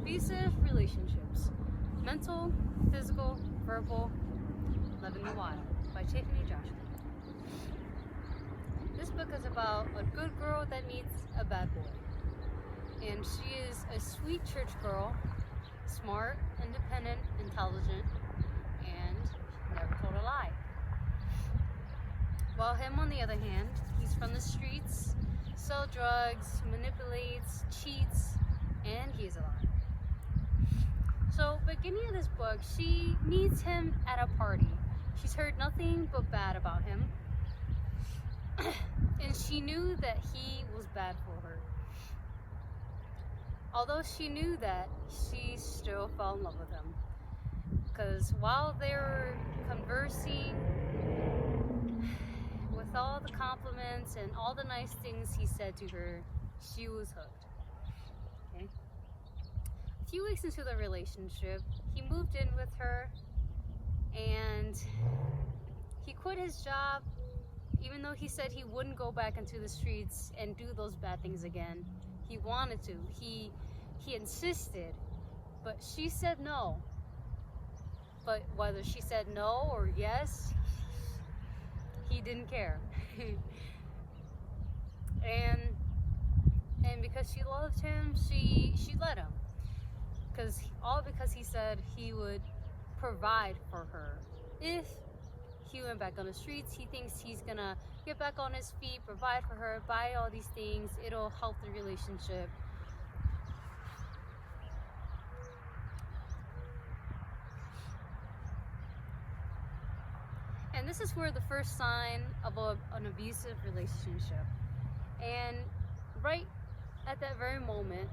Abusive Relationships, Mental, Physical, Verbal, Living the Wild by Tiffany Joshua. This book is about a good girl that meets a bad boy. And she is a sweet church girl, smart, independent, intelligent, and never told a lie. While him, on the other hand, he's from the streets, sells drugs, manipulates, cheats, and he's a liar. So, beginning of this book, she meets him at a party. She's heard nothing but bad about him, and she knew that he was bad for her. Although she knew that, she still fell in love with him. Because while they were conversing, with all the compliments and all the nice things he said to her, she was hooked. Okay? A few weeks into the relationship, he moved in with her, and he quit his job, even though he said he wouldn't go back into the streets and do those bad things again. He wanted to. He insisted, but she said no. But whether she said no or yes, he didn't care. and because she loved him, she let him. Because he said he would provide for her. If he went back on the streets, he thinks he's gonna get back on his feet, provide for her, buy all these things. It'll help the relationship. And this is where the first sign of an abusive relationship. And right at that very moment,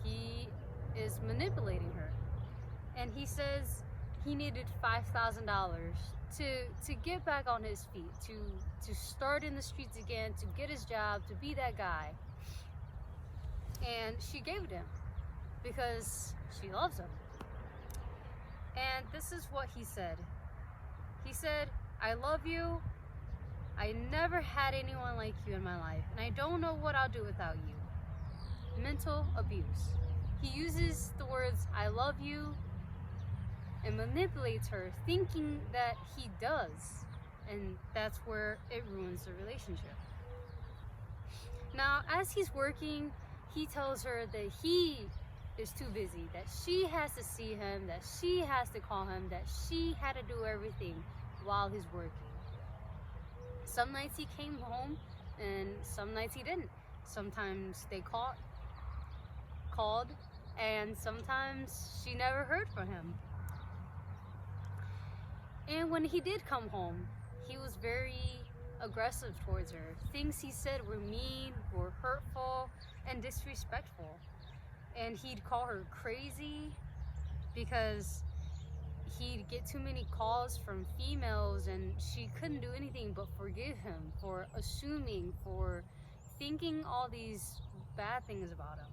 he is manipulating her. And he says he needed $5,000 to get back on his feet, to start in the streets again, to get his job, to be that guy. And she gave it him because she loves him. And this is what he said. He said, "I love you. I never had anyone like you in my life, and I don't know what I'll do without you." Mental abuse. He uses the words, "I love you," and manipulates her, thinking that he does. And that's where it ruins the relationship. Now, as he's working, he tells her that he is too busy, that she has to see him, that she has to call him, that she had to do everything while he's working. Some nights he came home and some nights he didn't. Sometimes they called, and sometimes she never heard from him. And when he did come home, he was very aggressive towards her. Things he said were mean, were hurtful, and disrespectful. And he'd call her crazy because he'd get too many calls from females, and she couldn't do anything but forgive him for assuming, for thinking all these bad things about him.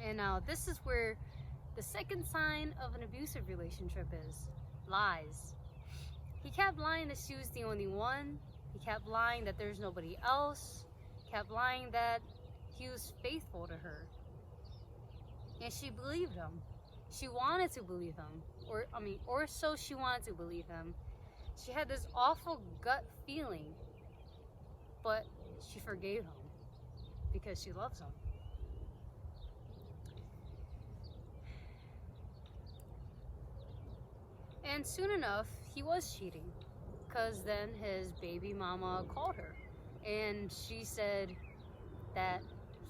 And now this is where the second sign of an abusive relationship is: lies. He kept lying that she was the only one. He kept lying that there's nobody else. He kept lying that he was faithful to her. And she believed him. She wanted to believe him. Or so she wanted to believe him. She had this awful gut feeling, but she forgave him because she loves him. And soon enough, he was cheating, because then his baby mama called her, and she said that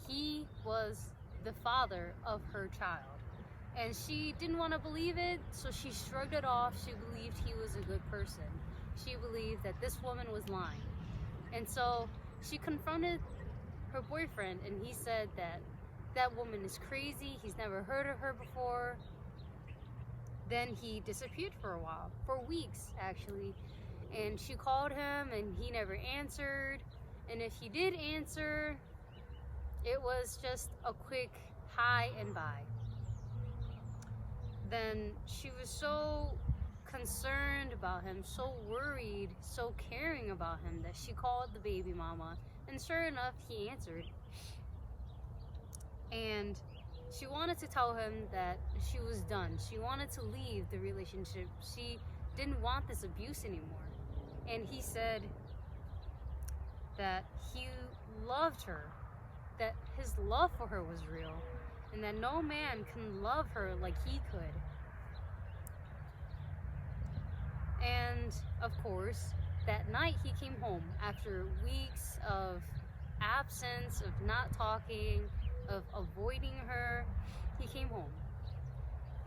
he was the father of her child. And she didn't want to believe it, so she shrugged it off. She believed he was a good person. She believed that this woman was lying. And so she confronted her boyfriend, and he said that that woman is crazy. He's never heard of her before. Then he disappeared for a while, for weeks actually. And she called him, and he never answered. And if he did answer, it was just a quick hi and bye. Then she was so concerned about him, so worried, so caring about him, that she called the baby mama, and sure enough, he answered. And She wanted to tell him that she was done. She wanted to leave the relationship. She didn't want this abuse anymore. And he said that he loved her, that his love for her was real, and that no man can love her like he could. And of course, that night he came home after weeks of absence, of not talking, of avoiding her. He came home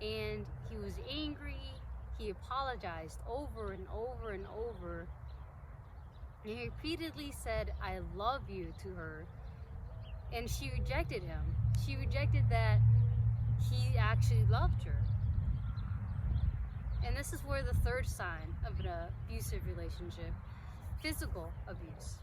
and he was angry. He apologized over and over and over. And he repeatedly said, "I love you" to her. And she rejected him. She rejected that he actually loved her. And this is where the third sign of an abusive relationship, physical abuse.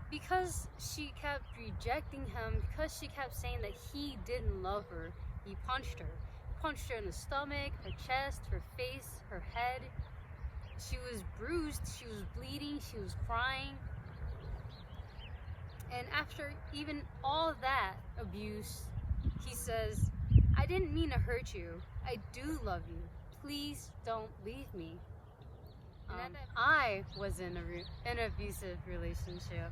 Because she kept rejecting him, because she kept saying that he didn't love her, he punched her. He punched her in the stomach, her chest, her face, her head. She was bruised, she was bleeding, she was crying. And after even all that abuse, he says, "I didn't mean to hurt you. I do love you. Please don't leave me." I was in an abusive relationship.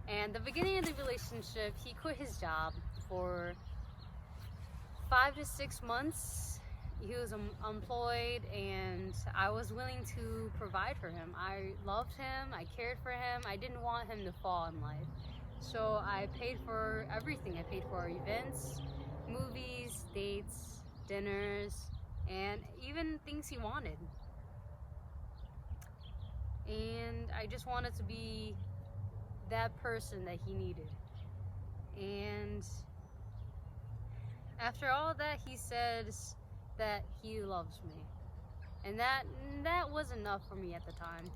And the beginning of the relationship, he quit his job for 5 to 6 months. He was unemployed, and I was willing to provide for him. I loved him, I cared for him, I didn't want him to fall in life. So I paid for everything. I paid for our events, movies, dates, dinners, and even things he wanted. And I just wanted to be that person that he needed. And after all that, he says that he loves me. And that was enough for me at the time.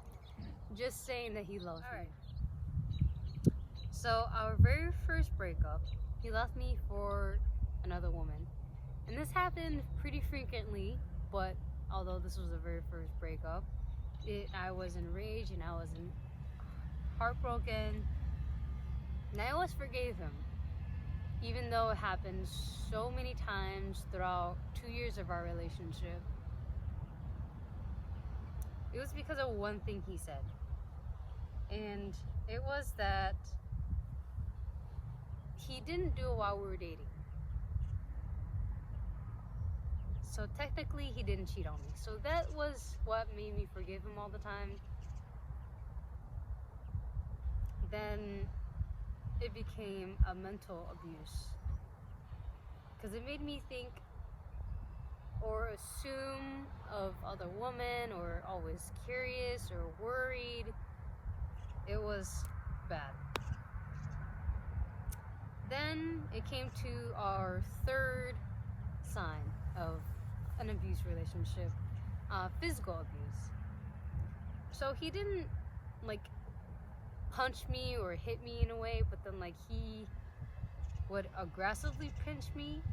Just saying that he loves me. So our very first breakup, he left me for another woman. And this happened pretty frequently, but although this was the very first breakup, I was enraged and I was heartbroken. And I always forgave him, even though it happened so many times throughout 2 years of our relationship. It was because of one thing he said. And it was that he didn't do it while we were dating. So technically he didn't cheat on me. So that was what made me forgive him all the time. Then it became a mental abuse. Because it made me think or assume of other women, or always curious or worried. It was bad. Then it came to our third sign of an abuse relationship, physical abuse. So he didn't punch me or hit me in a way, but then he would aggressively pinch me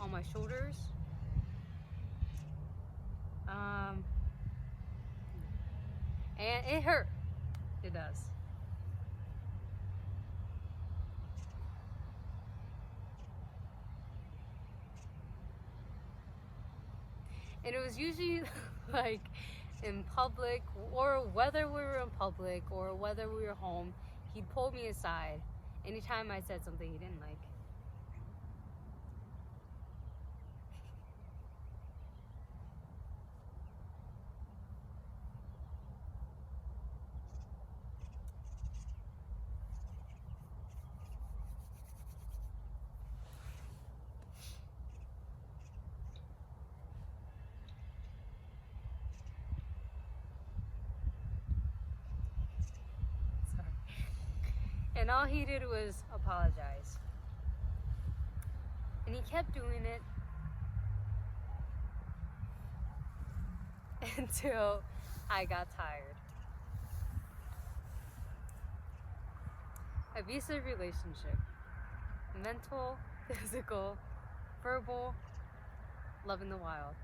on my shoulders. And it hurt. It does. And it was usually in public, or whether we were in public or whether we were home, he'd pull me aside anytime I said something he didn't like. And all he did was apologize. And he kept doing it until I got tired. Abusive relationship. Mental, physical, verbal, love in the wild.